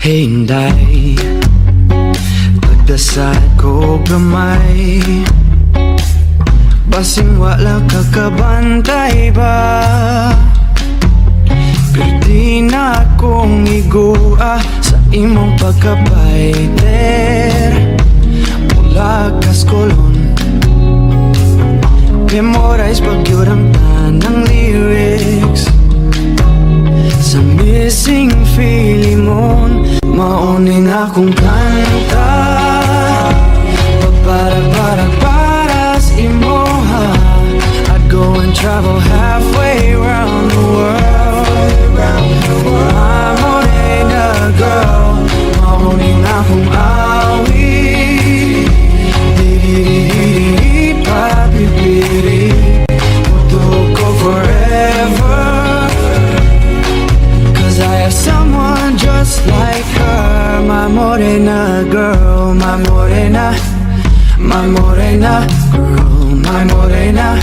Hinday pagdasal ko gamay, basing wala kakabantay ba. Pero di na akong igua sa imong pagkabaiter. Mula kaskolon memorize pagyurang tanang lyrics sa missing Filimon. Mauning akong kanta para sa imoha. I'd go and travel halfway around the world. I'm morena girl, mauning akong awi. Di papipiri to go forever, 'cause I have someone just like her. My morena girl, my morena girl, my morena.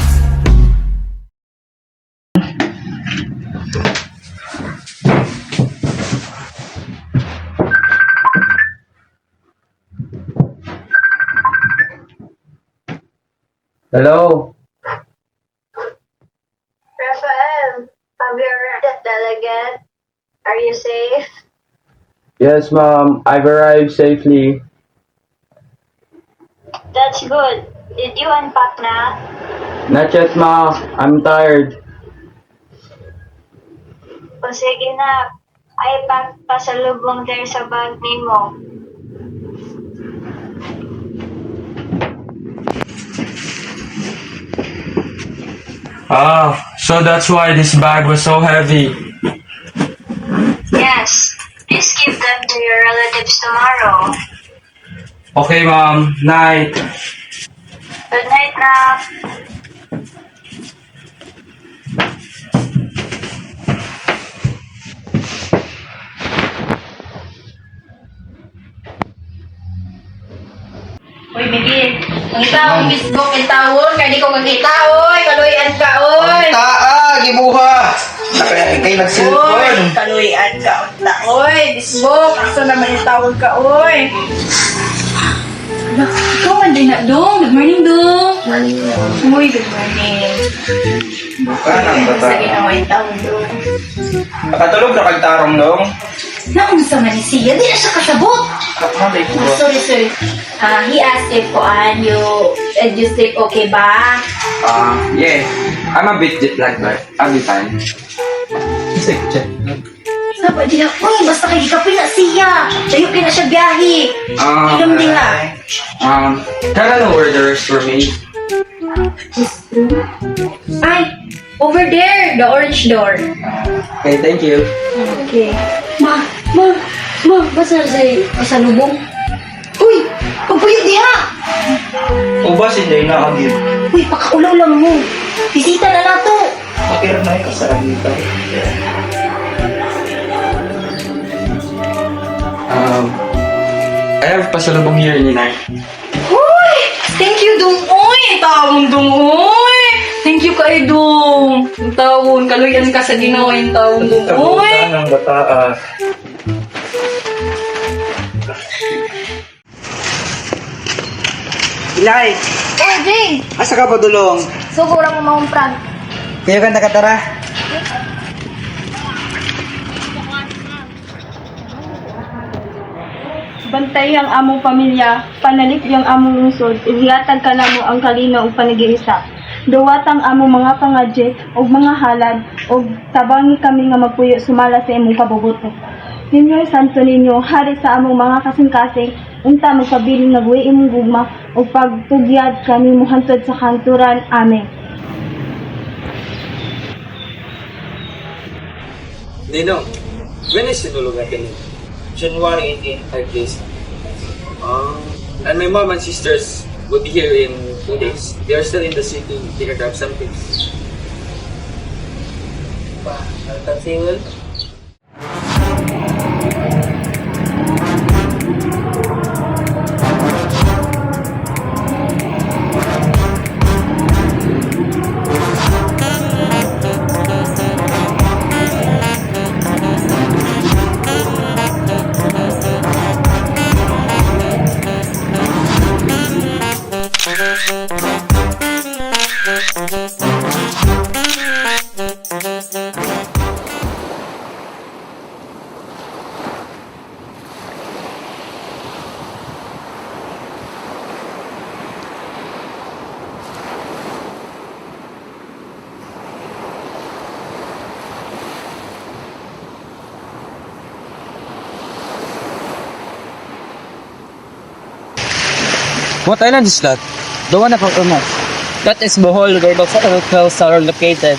Hello? Rafael, have you arrived at Delegate? Are you safe? Yes, ma'am. I've arrived safely. That's good. Did you unpack na? Not yet, ma. I'm tired. O sige na, ay pasalubong there sa bag mo. So that's why this bag was so heavy. Yes, please give them to your relatives tomorrow. Okay, ma'am. Night. Good night na. Uy, Miguel, ang taong bisbok ng taon, kaya di ko magkita, oy, kaluyan ka, oy. Gibuha! Kay Oy, nag-cellphone. kaluyan ka, unta, oy, bisbok, aso naman yung tawag ka, oy. Ala, ikaw man din na, Dong. Good morning, Dong. Morning. Uy, good morning. Kanang bata. Sa ginawa yung tawag, Dong. Nakatulog na kagtarong dong. Naunsa man ni siya, di na siya kasabot. Kapatay ko. Sorry. He asked if you sleep okay ba? Yeah. I'm a bit jet lagged, but I'll be fine. Sabi din ako, basta kay gikapin na siya. Sayo kaya na siya biyahe. Inom din na. Can I know where the rest were made? Ay, over there, the orange door. Okay, thank you. Okay. Ma, basta sa'yo, pasalubong. Uy, pagpuyog diha. Ubas hindi na agib. Uy, pakaulaw lang mo. Bisita na nato. Pakir na yung kasaragita. I have pasalubong here, Ninay. Uy, thank you, Dong. Uy, tawon, Dong. Uy, thank you kay Dong. Yung tawon, kaluyan ka sa ginawa yung tawon, Dong. Uy. Kabutan ng bataa. Ilay! Oh, Jing! Asa ka pa dulong? Siguro mo maumprang. Kaya ka nakatara? Bantay ang among pamilya, panalit ang among lungsod, ihiatag ka namo ang kalinaw ug panagiisa. Duwatang among mga pangadye ug mga halad ug tabangi kami nga magpuyo sumala sa imong kabubuto. Ninyo santo ninyo hari sa among mga kasing-kasing unta magpabiling nagwi imong gugma ug pagtugyad kami mohantod sa kanturan. Amen. Ninong, when is sinulog natin? January 18. 5 days. And my mom and sisters will be here in 2 days. They are still in the city. They can grab something. Tansingan? What island is that? The one about Umas. That is Bohol, where the hotels are located.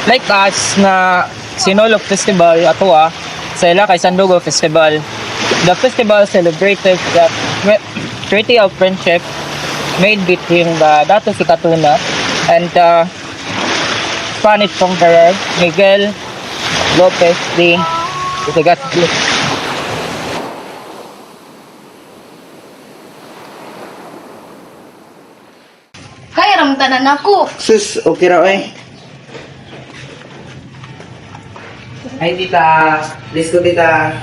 Like us na Sinulog Festival, ato sa ila kay Sandugo Festival. The festival celebrated the treaty of friendship made between the Dato si Katuna and the Spanish conqueror Miguel Lopez de Legazpi. Kaya ramtanan ako. Sus, okay raw eh. Ay, tita. Let's go, tita.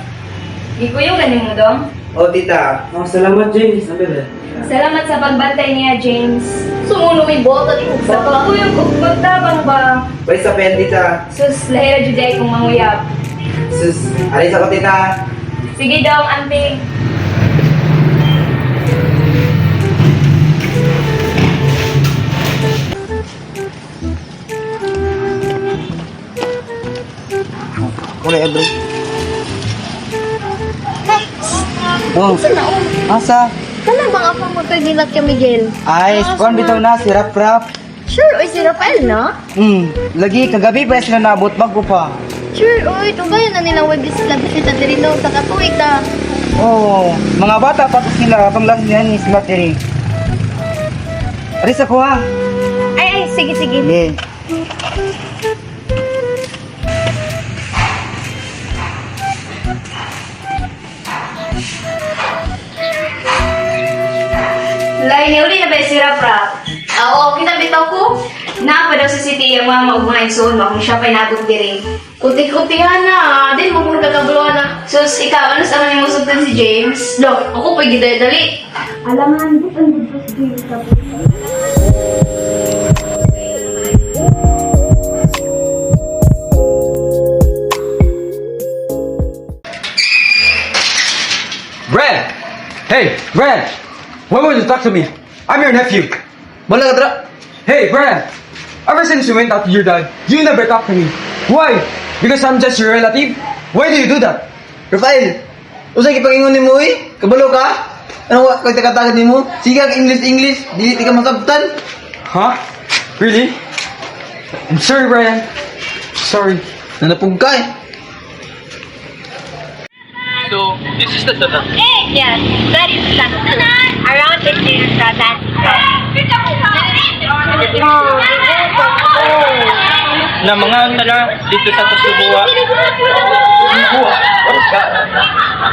Ikuyo ganin mo dong. Oh, tita. Oh, salamat, James. Sabi ba? Salamat sa pagbantay niya, James. Sumuno may bota ni Sa pagkuyog kung magtabang ba, Bye sa pen, tita. sus lahira juday kong manguyab. Sus, alis ako, tita. Sige daw, auntie. Uli, Edro. Oh, asa? Kala bang ako mo to gilat ka, Miguel? Ay, kuan bitaw na, si Rap. Sure, oy, si Rafael, no? Lagi, kagabi pa sila naabot, bago pa. Sure, oy, ito kaya na nilang wag-bisita diri no, sa katuig ta. Oh, mga bata pa to sila, atong lang yan, sila tiri. Alis ako ha. Ay, sige. Yeah. Lain ni uli na ba si Rap-Rap? Oo, kita bitaw ko. Napa daw sa city ang mga maugmahin soon, kung siya pa'y natong diri. Kuti-kutihan na. Din mo kung nagkakabuluhan na. Sus, ikaw, ano sa mga musugtan si James? Lo, ako pa gidali-dali. Alangan, di ang dito si James sa Brad! Hey, Brad! Why won't you talk to me? I'm your nephew. Wala ka tra. Hey, Brad! Ever since you went out with your dad, you never talk to me. Why? Because I'm just your relative? Why do you do that? Rafael, usay kipangingon mo eh. Kabalo ka? Ano wa kay takatagad nimo? Sige ka English, dili ka masabtan. Huh? Really? I'm sorry, Brian. Sorry. Nanapog ka eh. So, this is the Tata. Yes, that is that. Around the year that Na mga tala dito sa Tasubuwa. Buwa? What is that?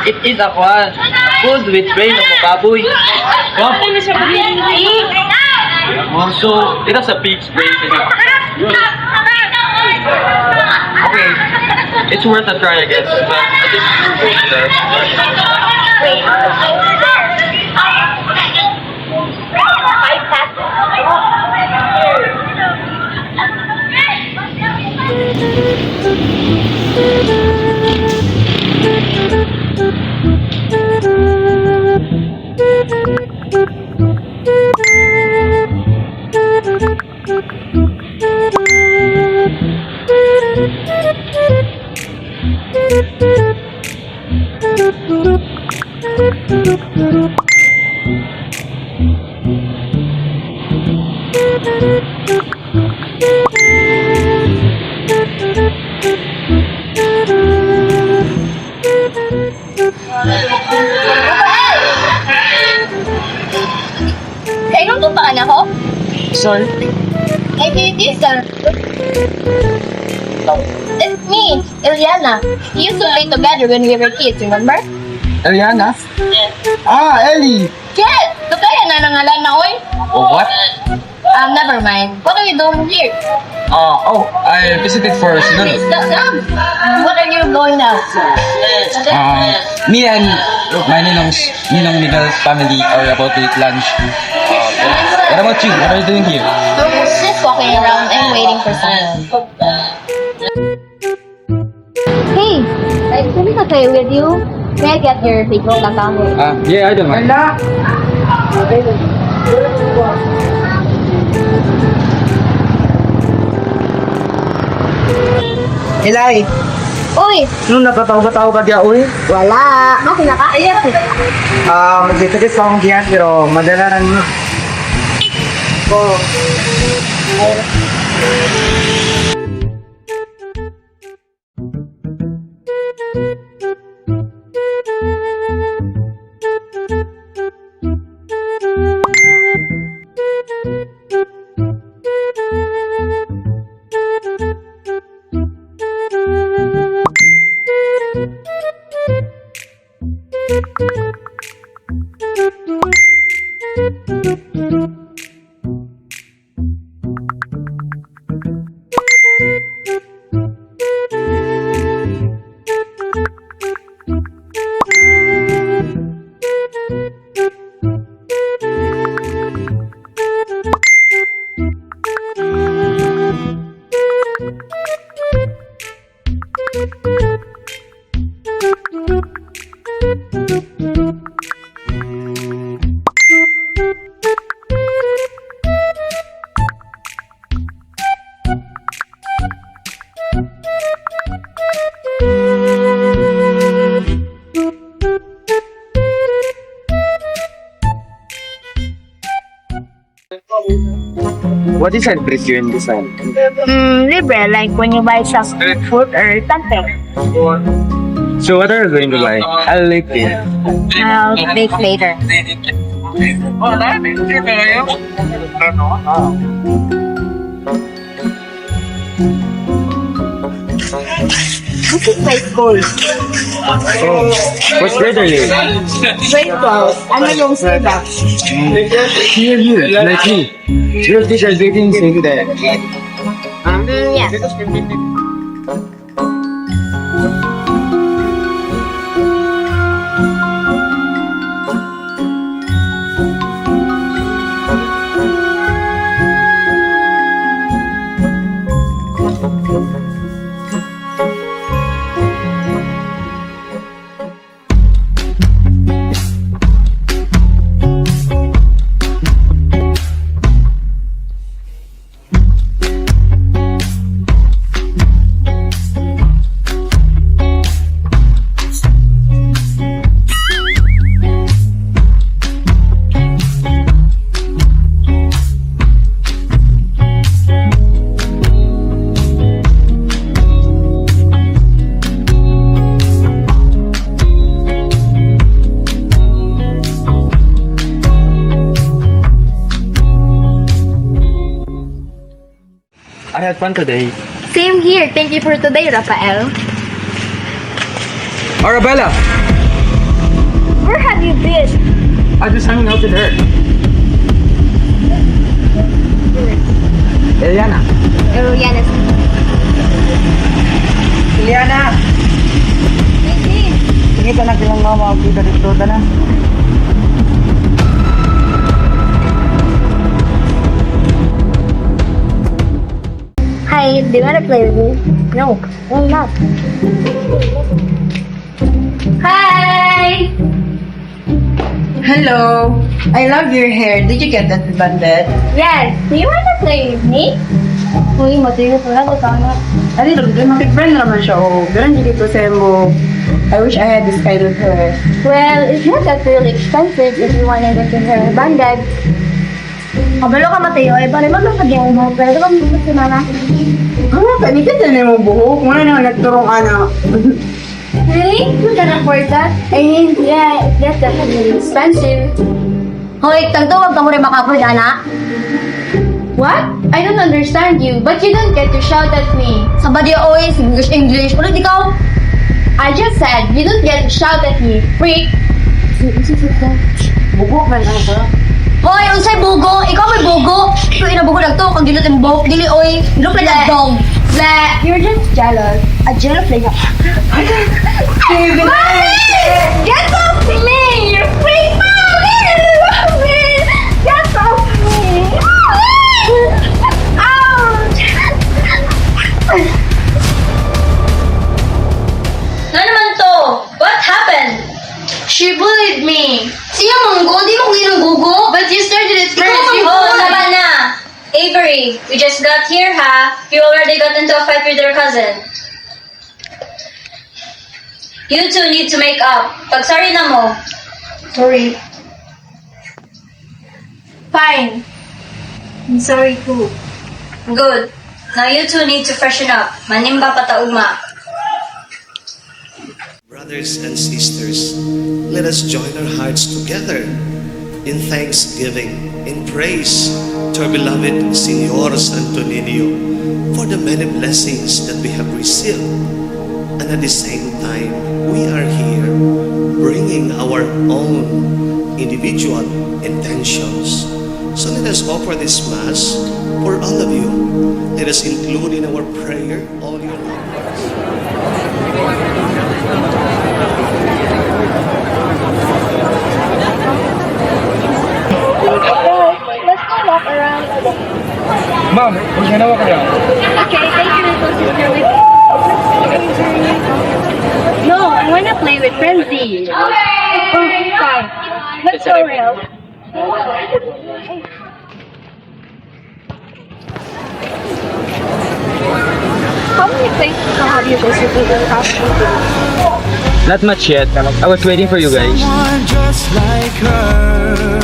It is a kwan. Food with brain of a baboy. Wow. Oh, so, it has a pig's brain in it. Okay. It's worth a try, I guess. But I think Kailan to pa anak ko? sorry. Ay, this sir. It's me, Eliana. We used to play together when we were kids, remember? Eliana? Ah, Ellie! Yes! So kaya na nangalan na, oy? Oh, what? Never mind. What are you doing here? I visited for Sinulog. What are you going now? Me and my Ninong Miguel's family are about to eat lunch. What about you? What are you doing here? Just walking around and waiting for someone. Hey, can I play with you? May I get your Facebook account? Yeah, I don't mind. Ilay, Uy, nung napataw-bataw ka diya, uy. wala. Ako nakaayat. Magdito pa akong diyan, pero madalaran mo. What is that place you in this one? Libre, like when you buy some food or something. So what are you going to buy? I'll leave you. I'll Bake later. This is my school. What grade are you? Grade 12. Ano yung sila? Here, you, like me. Your teacher is waiting in there. Yeah. I had fun today. Same here. Thank you for today, Rafael. Arabella! Where have you been? I just hanging out with her. Eliana. Eliana. Iliana! Sige ka na silang mama, kita dito na. Hi, do you want to play with me? No, I'm not. Hi! Hello. I love your hair. Did you get that bandit? Yes, do you want to play with me? Uy, matino pala ko sana. Ano lang, makik-friend naman siya. Oh, ganun dito sa mo. I wish I had this kind of hair. Well, it's not that really expensive if you wanted to get her bandad. Kabalo ka Mateo, eh, pare magpapagyan mo, pero kung gusto si mama. Ano, kanikat na mo buhok. Muna na nagturong anak. Really? You can afford that? I mean, yeah, that's definitely expensive. Hoy, tagtuwag ka mo rin maka-afford, anak. What? I don't understand you, but you don't get to shout at me. Somebody always English. Ulit ikaw. I just said, you don't get to shout at me, freak. Buhok na lang ka. Hoy, unsay bugo? Ikaw may bugo. ko inabugo lang to, kag dili tayong buhok, dili oy, look like a dog. Ble! You're just jealous. A jealous like Mommy! Get off me! You're free, Mommy! Get off me! Ouch! Ano naman to? What happened? She bullied me. Siya monggo, di mo ginugugo. But you started it first. Oh, tama na. Avery, we just got here, ha? You already got into a fight with your cousin. You two need to make up. Pag sorry na mo. Sorry. Fine. I'm sorry too. Good. Now you two need to freshen up. Manimba pataugma. Brothers and sisters, let us join our hearts together in thanksgiving, in praise to our beloved Senor Santo Niño for the many blessings that we have received. And at the same time, we are here bringing our own individual intentions. So let us offer this Mass for all of you. Let us include in our prayer all your loved ones. Let's go walk around. Ma'am, huwag na nawa kayo. Okay, thank you, little sister. No, I wanna play with Frenzy. Okay. Fine. Let's go, Real. How many places have you visited in the past week? Not much yet. I was waiting for you guys. Someone just like her.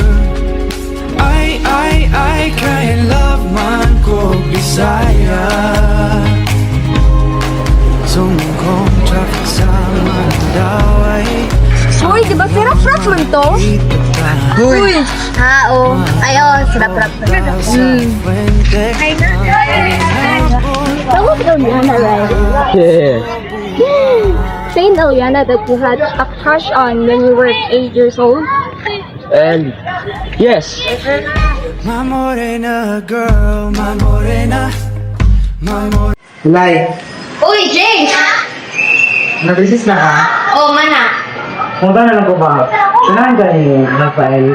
I can't love man ko Bisaya. Sumukong traffic sa Mandaw ay Uy, di ba sarap-rap man to? Uy! Oo. Ay, sarap-rap. That was Eliana, right? Yeah. Same Eliana that you had a crush on when you were 8 years old? And yes, My morena girl, my morena, my morena. Lai, Uy, James! nabisis na ka? Oh, mana. Punta na lang ko ba? Sanahan ka ni Rafael.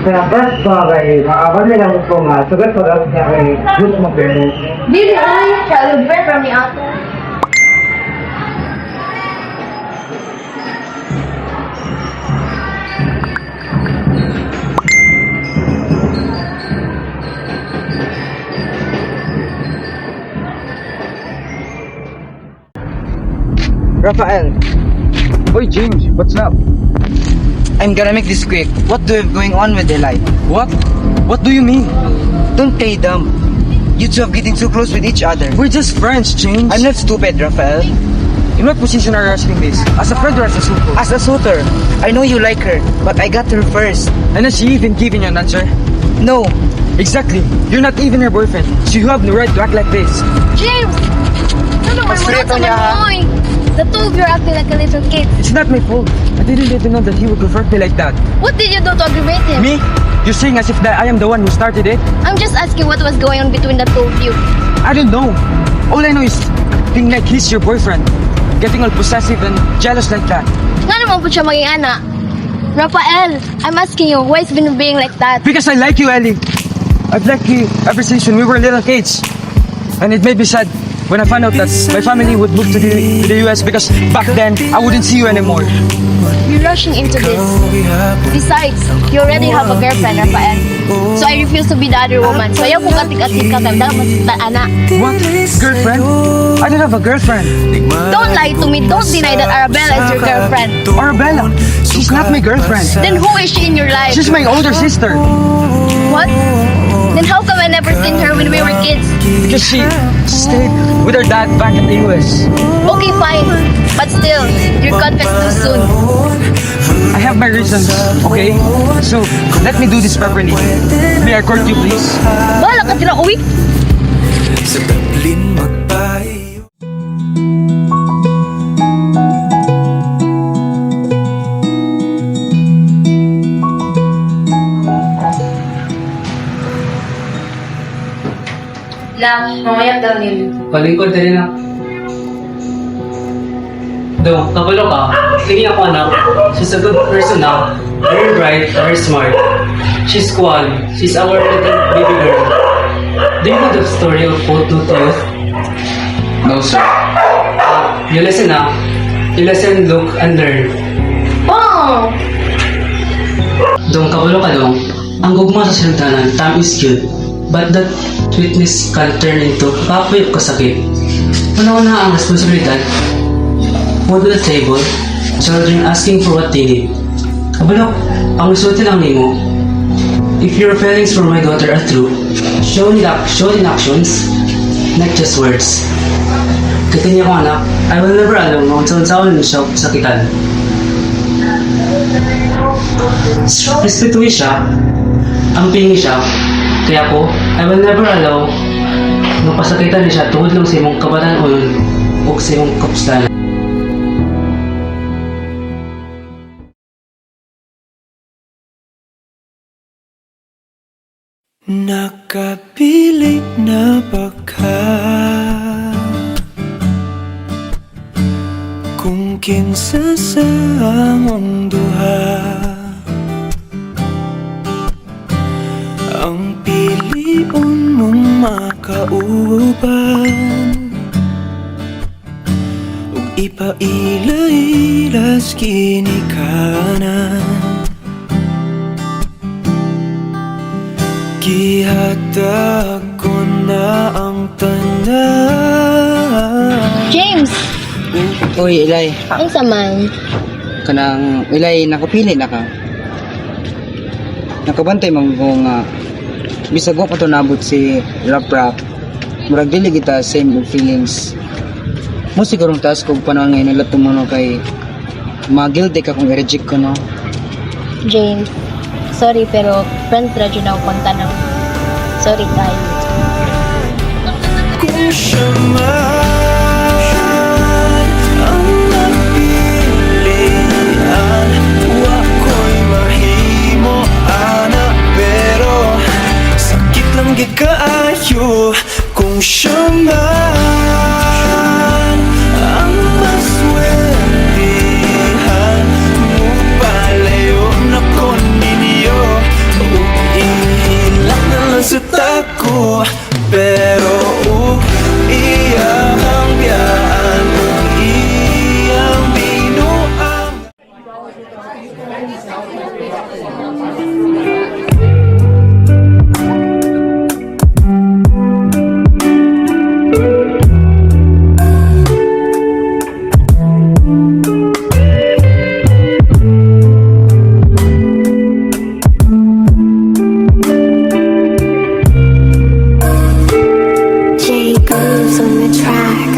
Kaya first ko kay nakabal nila mo ko nga. Sagat ko lang siya kay good mo pero. Dili, ay, celebrate from the ate. Rafael, Oy James, what's up? I'm gonna make this quick. What do you have going on with Eli? What? What do you mean? Don't play dumb. You two are getting too close with each other. We're just friends, James. I'm not stupid, Rafael. In what position are you asking this? As a friend or as a suitor? As a suitor, I know you like her, but I got her first. And has she even given you an answer? No, Exactly. You're not even her boyfriend, so you have no right to act like this. James! Ano Mas preto niya, ha? The two of you are acting like a little kid. It's not my fault. I didn't let you know that he would confront me like that. What did you do to aggravate him? Me? You're saying as if that I am the one who started it? I'm just asking what was going on between the two of you. I don't know. All I know is being like he's your boyfriend. Getting all possessive and jealous like that. Nga naman po siya maging anak. Rafael, I'm asking you, why is been being like that? Because I like you, Ellie. I've liked you ever since when we were little kids. And it made me sad when I found out that my family would move to the US because back then, I wouldn't see you anymore. You're rushing into this. Besides, you already have a girlfriend, Rafael. So I refuse to be the other woman. So ayaw kong atik-atik ka, kaya masita, anak. What? Girlfriend? I don't have a girlfriend. Don't lie to me. Don't deny that Arabella is your girlfriend. Arabella, she's not my girlfriend. Then who is she in your life? She's my older sister. What? Then how come I never seen her when we were kids? Because she stayed with her dad back in the US. Okay, fine. But still, you're confessed too soon. I have my reasons, okay? So, let me do this properly. May I court you, please? Bahala ka sila, uwi. Sa Dublin magpayo. lang, mamaya daw nil. Palingkod na rin na. Do, kabalo ka. Tingin ako anak. She's a good person now. Very bright, very smart. She's Kwan. She's our little baby girl. Do you know the story of Old Tooth? No, sir. You listen now. You listen, look, and learn. Oh! Dong, kabalo ka dong. Ang gugma sa sinuntanan, time is good. But that sweetness can turn into kapoy o kasakit. Una-una ang responsibilidad. Food on the table, children asking for what they need. Kabalo, ang resulta lang nimo. If your feelings for my daughter are true, show in actions, not just words. Kaya ko anak, I will never allow mo unsa siya sakitan. Respetuhin siya, ang pingi siya, kaya ko, I will never allow mapasakitan niya siya tungod lang sa imong kabataan o sa imong kapustanan. Nakapilit na ba ka? Kung kinsa sa among duha ang pilion mong makauban ug ipaila-ilas kinikanan gihatag ko na ang tanan. James! Uy, Ilay. Ang saman. Kanang Ilay, nakapili na ka. Nakabantay mong nga bisag ko pa to nabot si Rap Rap. Murag dili kita same feelings. Mo sigurong taas kog panahon ngayon nalat tumuno kay ma-guilty ka kung i-reject ko, no? James, sorry pero friends ra dyan ako konta na. Sorry tayo. Kung siya man ang napilian, wako'y mahimo ana, pero sakit lang gid kaayo. Kung siya man ang maswertihan, mupalayo na ko ninyo, ihilak na lang sa tako, pero iyang biyaan, iyang binuang. Jacobs on the track.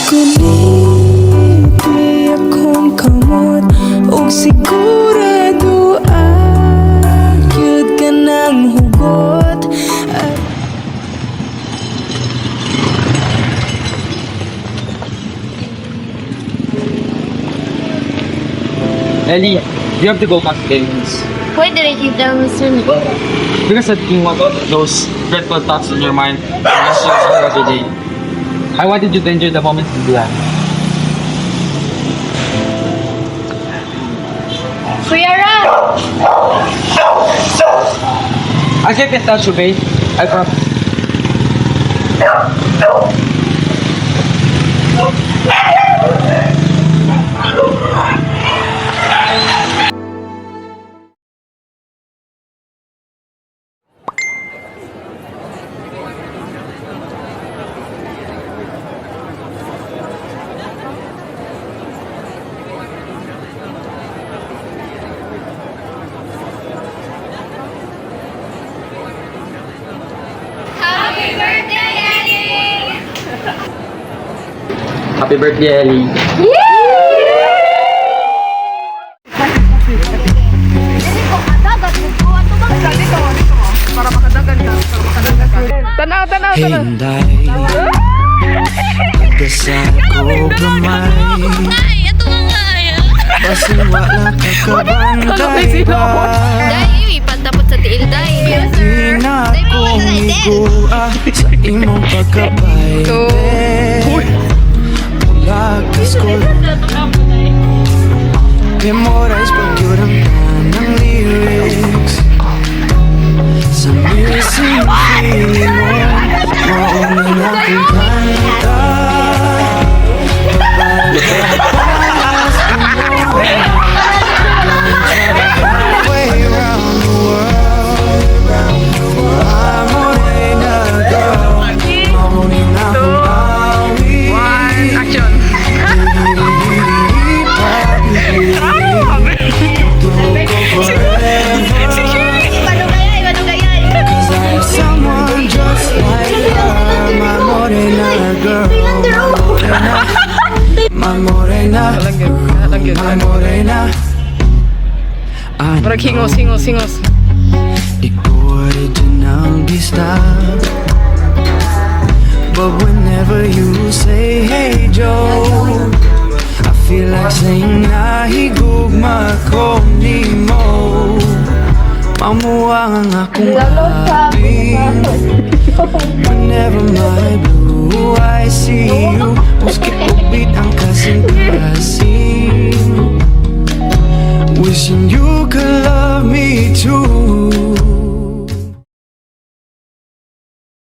Kumiti akong kamot, og sigurado akyod ka ng hugot. Ellie, you have to go back to Davis. Why did I give them soon? Because I didn't want those dreadful thoughts in your mind every day. I wanted you to enjoy the moment and be happy. Kuya Ram! I'll keep in touch, okay? I promise. Happy birthday, Ellie. Hinday, pagdasal ko gamay, basin wala ka kabantay ba? Dahil yung ipantapot sa tiil, dahil. Di na akong Gua sa imong pagkabayle Ulag kaskulong Memorize pag yun ang ng lyrics Sa missing feeling mo Mauna na kong kanta Way around the world I'm morena girl Mauna kong awi Action! Someone just like her, my morena girl, my morena, my morena. Murag hingos. Di ko original gista, but whenever you say hey Joe, I feel like saying nahigugma ko ni mo. Mamuwang ang akong haping whenever my blue eyes see you Muski upit ang kasing kasi